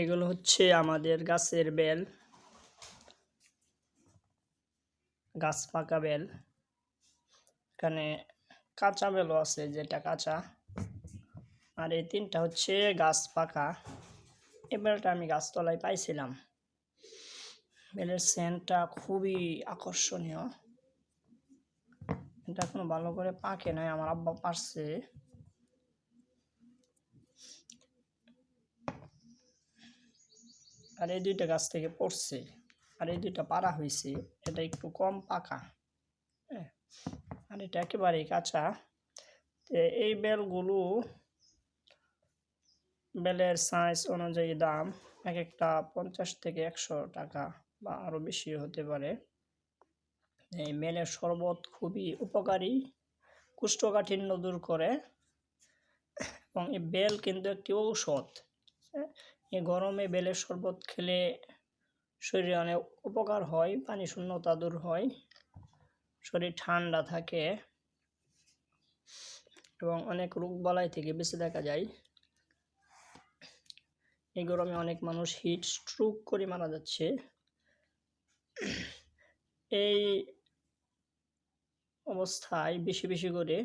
এগুলো হচ্ছে আমাদের গাছের বেল, গাছ পাকা বেল। এখানে কাঁচা বেলও আছে, যেটা কাঁচা, আর এই তিনটা হচ্ছে গাছ পাকা। এই বেলটা আমি গাছতলায় পাইছিলাম। বেলের সেন্টটা খুবই আকর্ষণীয়। এটা এখনো ভালো করে পাকে নাই, আমার আব্বা পারছে। আর এই দুইটা গাছ থেকে পড়ছে, আর এই দুইটা পাড়া হয়েছে। এটা একটু কম পাকা, হ্যাঁ, আর এটা একেবারেই কাঁচা। এই বেলগুলো, বেলের সাইজ অনুযায়ী দাম, এক একটা 50 থেকে 100 টাকা বা আরও বেশি হতে পারে। এই বেলের শরবত খুবই উপকারী, কোষ্ঠকাঠিন্য দূর করে, এবং এই বেল কিন্তু একটি ঔষধ। এই গরমে বেলের শরবত খেলে শরীরে অনেক উপকার হয়, পানি শূন্যতা দূর হয়, শরীর ঠান্ডা থাকে এবং অনেক রোগবালাই থেকে বেঁচে থাকা যায়। এই গরমে অনেক মানুষ হিট স্ট্রোক করে মারা যাচ্ছে। এই অবস্থায় বেশি বেশি করে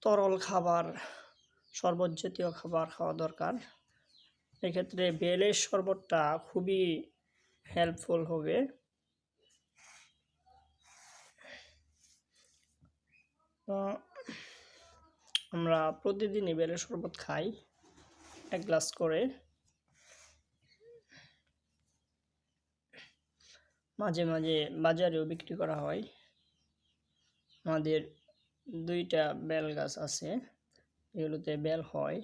তরল খাবার, শরবত জাতীয় খাবার খাওয়া দরকার। এক্ষেত্রে বেলের শরবতটা খুবই হেল্পফুল হবে। আমরা প্রতিদিনই বেলের শরবত খাই 1 গ্লাস করে। মাঝে মাঝে বাজারেও বিক্রি করা হয়। আমাদের 2টা বেল গাছ আছে, এগুলোতে বেল হয়।